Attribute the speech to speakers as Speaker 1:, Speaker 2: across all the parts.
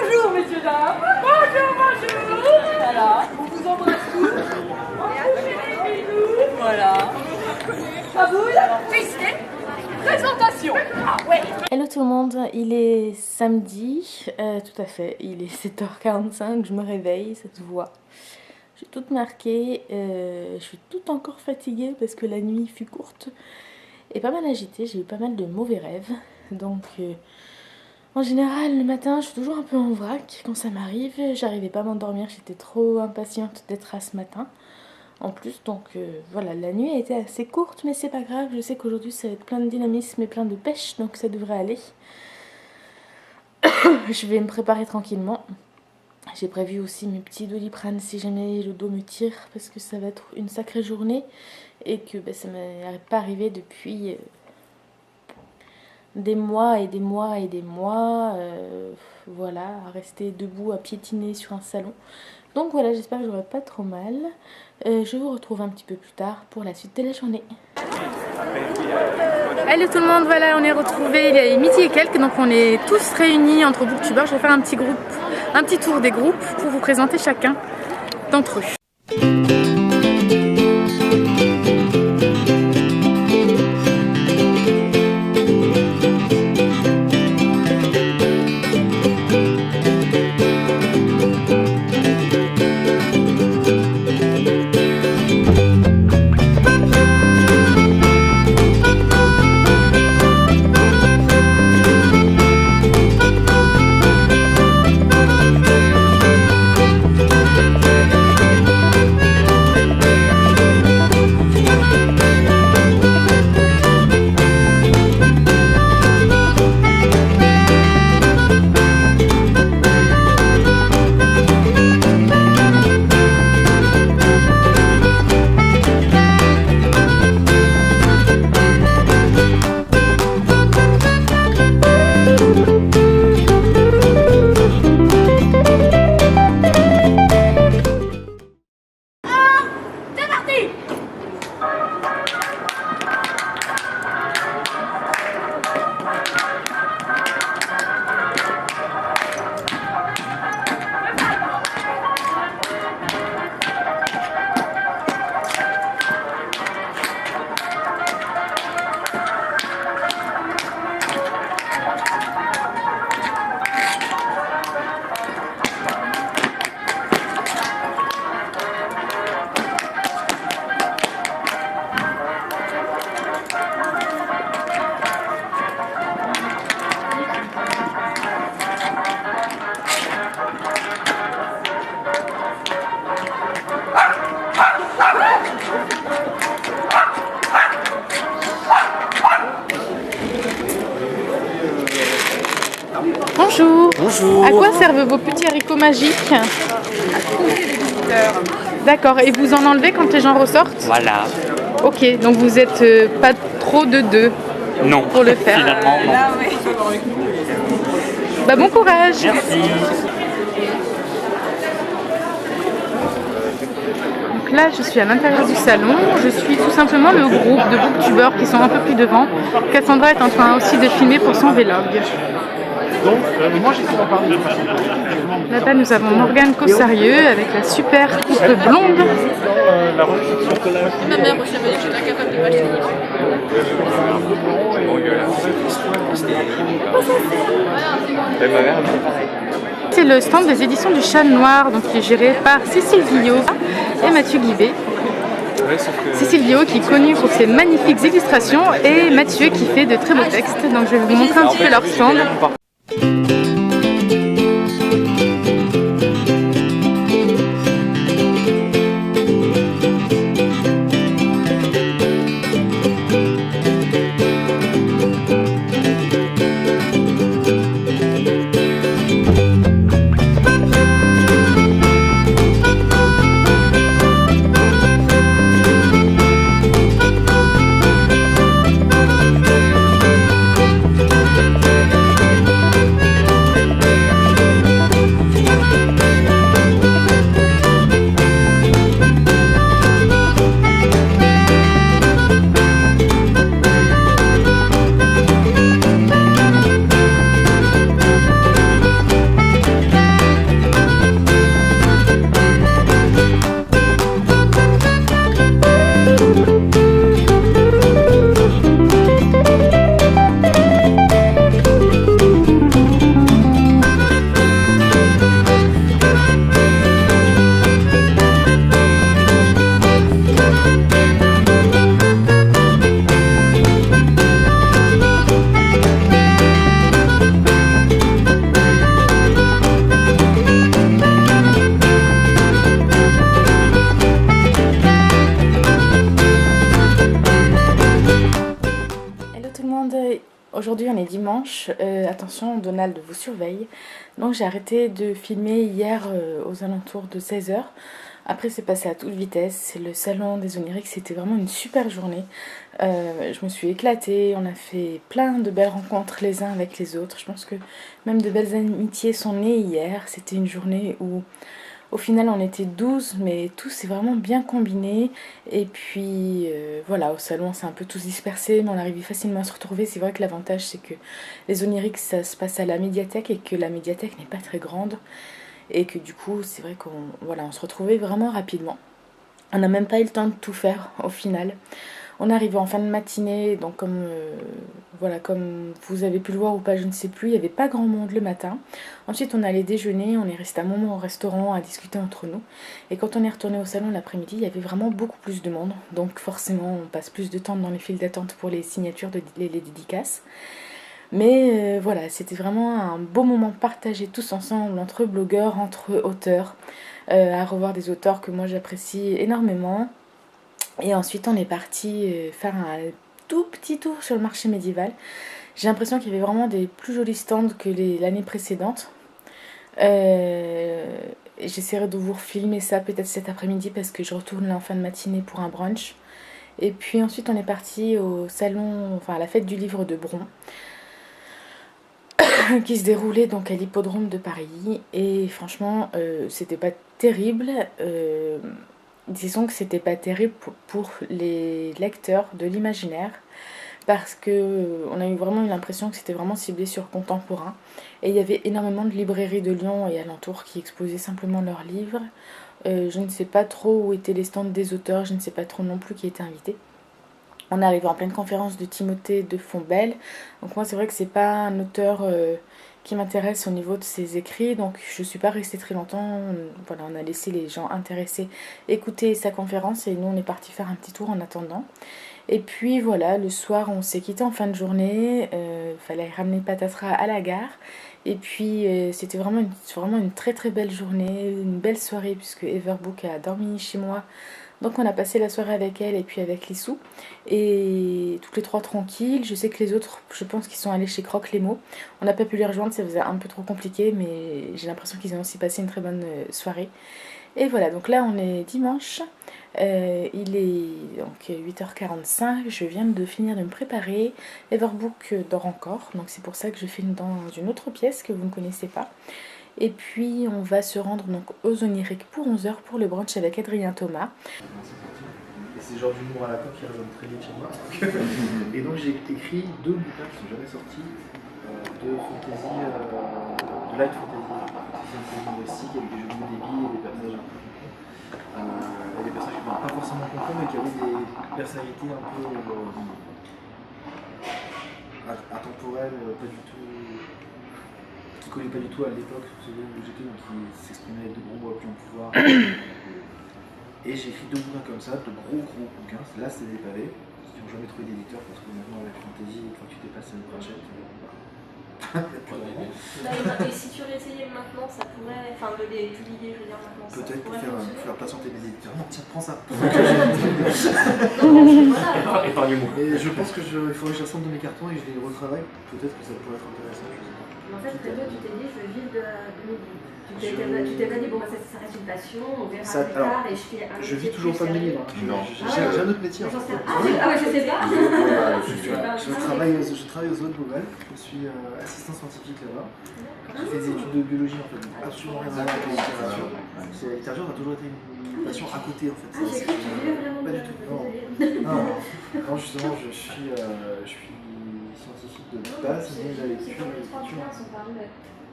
Speaker 1: Bonjour, messieurs, dames. Bonjour, bonjour. Voilà, on vous embrasse tous. Voilà. Faboule, piscine, présentation. Ah ouais.
Speaker 2: Hello tout le monde, il est samedi, tout à fait, il est 7h45, je me réveille, ça se voit. Je suis toute marquée, je suis toute encore fatiguée parce que la nuit fut courte et pas mal agitée, j'ai eu pas mal de mauvais rêves. Donc en général le matin je suis toujours un peu en vrac quand ça m'arrive, j'arrivais pas à m'endormir, j'étais trop impatiente d'être à ce matin. En plus, donc voilà, la nuit a été assez courte, mais c'est pas grave, je sais qu'aujourd'hui ça va être plein de dynamisme et plein de pêche, donc ça devrait aller. Je vais me préparer tranquillement. J'ai prévu aussi mes petits Doliprane si jamais le dos me tire, parce que ça va être une sacrée journée et que ça m'est pas arrivé depuis des mois et des mois et des mois. Voilà, à rester debout, à piétiner sur un salon. Donc voilà, j'espère que j'aurai pas trop mal. Je vous retrouve un petit peu plus tard pour la suite de la journée. Hello tout le monde, voilà, on est retrouvés, il est midi et quelques, donc on est tous réunis entre booktubers. Je vais faire un petit tour des groupes pour vous présenter chacun d'entre eux. Bonjour.
Speaker 3: Bonjour.
Speaker 2: À quoi servent vos petits haricots magiques?
Speaker 3: À causer les visiteurs.
Speaker 2: D'accord, et vous en enlevez quand les gens ressortent?
Speaker 3: Voilà.
Speaker 2: Ok, donc vous êtes pas trop de deux
Speaker 3: Non.
Speaker 2: pour le faire.
Speaker 3: Finalement, non.
Speaker 1: Là, oui.
Speaker 2: Bah bon courage.
Speaker 3: Merci.
Speaker 2: Donc là, je suis à l'intérieur du salon. Je suis tout simplement le groupe de booktubers qui sont un peu plus devant. Cassandra est en train aussi de filmer pour son vlog.
Speaker 4: Donc, moi j'ai fait en parler.
Speaker 2: Là-bas, nous avons Morgane Cossarieux avec la super coupe blonde.
Speaker 4: La recette chocolat.
Speaker 1: Ma mère aussi m'a dit que j'étais incapable de m'acheter.
Speaker 2: C'est le stand des éditions du Chat Noir, donc qui est géré par Cécile Guillot et Mathieu Guibé. Cécile Guillot qui est connue pour ses magnifiques illustrations et Mathieu qui fait de très beaux textes. Donc je vais vous montrer un petit peu leur stand. dimanche. Attention, Donald vous surveille. Donc j'ai arrêté de filmer hier aux alentours de 16h. Après c'est passé à toute vitesse. C'est le salon des Oniriques, c'était vraiment une super journée. Je me suis éclatée, on a fait plein de belles rencontres les uns avec les autres. Je pense que même de belles amitiés sont nées hier. C'était une journée où au final on était 12, mais tout s'est vraiment bien combiné. Et puis voilà, au salon c'est un peu tous dispersé, mais on arrivait facilement à se retrouver. C'est vrai que l'avantage c'est que les Oniriques ça se passe à la médiathèque et que la médiathèque n'est pas très grande. Et que du coup c'est vrai on se retrouvait vraiment rapidement. On n'a même pas eu le temps de tout faire au final. On est arrivé en fin de matinée, donc comme vous avez pu le voir ou pas, je ne sais plus, il n'y avait pas grand monde le matin. Ensuite on allait déjeuner, on est resté un moment au restaurant à discuter entre nous. Et quand on est retourné au salon l'après-midi, il y avait vraiment beaucoup plus de monde. Donc forcément on passe plus de temps dans les files d'attente pour les signatures, les dédicaces. Mais voilà, c'était vraiment un beau moment partagé tous ensemble, entre blogueurs, entre auteurs, à revoir des auteurs que moi j'apprécie énormément. Et ensuite on est parti faire un tout petit tour sur le marché médiéval. J'ai l'impression qu'il y avait vraiment des plus jolis stands que l'année précédente. J'essaierai de vous filmer ça peut-être cet après-midi parce que je retourne là en fin de matinée pour un brunch. Et puis ensuite on est parti au salon, enfin à la fête du livre de Bron, qui se déroulait donc à l'hippodrome de Paris. Et franchement c'était pas terrible. Disons que c'était pas terrible pour les lecteurs de l'imaginaire parce que on a eu vraiment l'impression que c'était vraiment ciblé sur contemporain et il y avait énormément de librairies de Lyon et alentours qui exposaient simplement leurs livres. Je ne sais pas trop où étaient les stands des auteurs, je ne sais pas trop non plus qui était invité. On est arrivé en pleine conférence de Timothée de Fontbelle. Donc moi c'est vrai que c'est pas un auteur qui m'intéresse au niveau de ses écrits, donc je suis pas restée très longtemps. Voilà, on a laissé les gens intéressés écouter sa conférence et nous on est parti faire un petit tour en attendant. Et puis voilà, le soir on s'est quitté en fin de journée, fallait ramener Patatras à la gare. Et puis c'était vraiment une très très belle journée, une belle soirée puisque Everbook a dormi chez moi. Donc on a passé la soirée avec elle et puis avec Lissou. Et toutes les trois tranquilles. Je sais que les autres, je pense qu'ils sont allés chez Croque les mots. On n'a pas pu les rejoindre, ça faisait un peu trop compliqué. Mais j'ai l'impression qu'ils ont aussi passé une très bonne soirée. Et voilà, donc là on est dimanche. Il est donc 8h45. Je viens de finir de me préparer. Everbook dort encore. Donc c'est pour ça que je filme dans une autre pièce que vous ne connaissez pas. Et puis on va se rendre donc aux Oniriques pour 11h pour le brunch avec Adrien Thomas.
Speaker 5: Et c'est genre d'humour à la coque qui résonne très vite chez moi. Et donc j'ai écrit 2 bouquins qui sont jamais sortis de fantasy, de light fantasy humoristique avec des jeux de mots débiles et des personnages un peu et des personnages qui ne pas forcément comprendre mais qui avaient des personnalités un peu intemporelles, pas du tout. Qui ne connaît pas du tout à l'époque où j'étais, donc qui s'exprimait avec de gros mots plus en pouvoir. Et j'ai écrit 2 bouquins comme ça, de gros bouquins. Là c'est des pavés, qui n'ont jamais trouvé d'éditeur parce que maintenant avec Fantasy, quand tu dépasses une rachète,
Speaker 1: Et si tu réessayais maintenant, ça pourrait. Enfin, publier, je veux dire maintenant.
Speaker 5: peut-être pour faire patienter des éditeurs. Non, tiens, prends ça.
Speaker 4: Épargnez-moi.
Speaker 5: Et je pense que il faudrait que j'assemble de mes cartons et je les retravaille. Peut-être que ça pourrait être intéressant. Je sais pas.
Speaker 1: En fait, très tôt, tu t'es dit, je veux vivre de mes livres. Tu t'es pas dit, bon, ça reste une passion, on verra plus tard et je fais un.
Speaker 5: Je vis toujours pas de mes livres.
Speaker 4: Non.
Speaker 5: J'ai un autre métier en fait.
Speaker 1: Ah ouais, je sais pas.
Speaker 5: Je travaille aux Eaux de Beauval, je suis assistant scientifique là-bas. J'ai fait des études de biologie en fait, donc absolument rien à voir avec la littérature. La littérature a toujours été une passion à côté en fait.
Speaker 1: Ah, j'ai cru que tu voulais vraiment.
Speaker 5: Pas du tout. Non, justement, je suis scientifique de base, mais la lecture et l'écriture.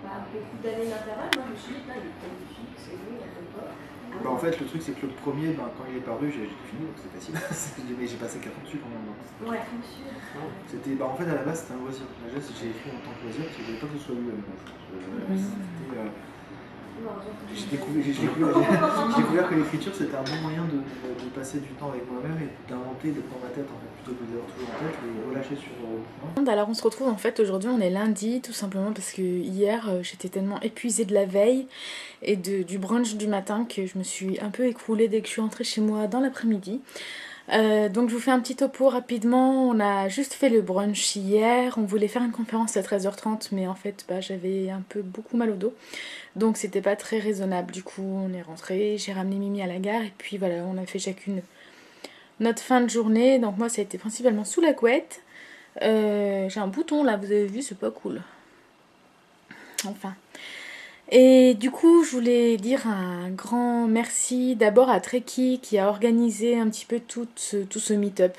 Speaker 1: Beaucoup d'années d'intervalle, moi je me suis dit, il est magnifique, c'est lui, il n'y pas.
Speaker 5: Bah en fait le truc c'est que le premier, quand il est paru j'ai tout fini donc c'est facile, mais j'ai passé 4 ans dessus quand même.
Speaker 1: Ouais, dessus.
Speaker 5: C'était, en fait à la base c'était un loisir, j'ai écrit en tant que loisir parce que je voulais pas que ce soit lu à la base. J'ai découvert que l'écriture c'était un bon moyen de passer du temps avec moi-même et d'inventer d'être dans ma tête en fait, plutôt que d'avoir toujours en tête et relâcher sur
Speaker 2: Alors on se retrouve en fait aujourd'hui, on est lundi tout simplement parce que hier j'étais tellement épuisée de la veille et du brunch du matin que je me suis un peu écroulée dès que je suis rentrée chez moi dans l'après-midi. Donc je vous fais un petit topo rapidement. On a juste fait le brunch hier. On voulait faire une conférence à 13h30, mais en fait j'avais beaucoup mal au dos. Donc c'était pas très raisonnable. Du coup on est rentré, j'ai ramené Mimi à la gare et puis voilà, on a fait chacune notre fin de journée. Donc moi ça a été principalement sous la couette. J'ai un bouton là, vous avez vu, c'est pas cool. Enfin. Et du coup, je voulais dire un grand merci d'abord à Treki qui a organisé un petit peu tout ce meet-up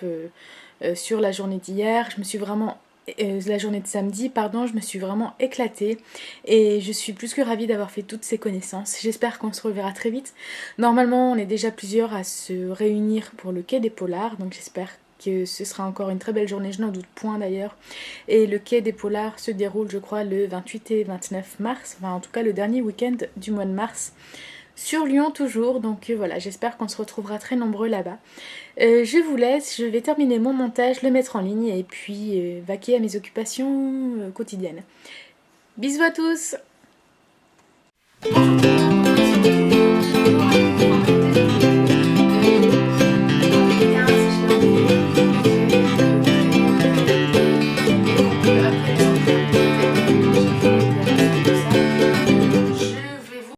Speaker 2: sur la journée d'hier. Je me suis vraiment... la journée de samedi, pardon, je me suis vraiment éclatée et je suis plus que ravie d'avoir fait toutes ces connaissances. J'espère qu'on se reverra très vite. Normalement, on est déjà plusieurs à se réunir pour le quai des Polars, donc j'espère que ce sera encore une très belle journée, je n'en doute point d'ailleurs. Et le quai des Polars se déroule, je crois, le 28 et 29 mars, enfin en tout cas le dernier week-end du mois de mars, sur Lyon toujours. Donc voilà, j'espère qu'on se retrouvera très nombreux là-bas. Je vous laisse, je vais terminer mon montage, le mettre en ligne et puis vaquer à mes occupations quotidiennes. Bisous à tous!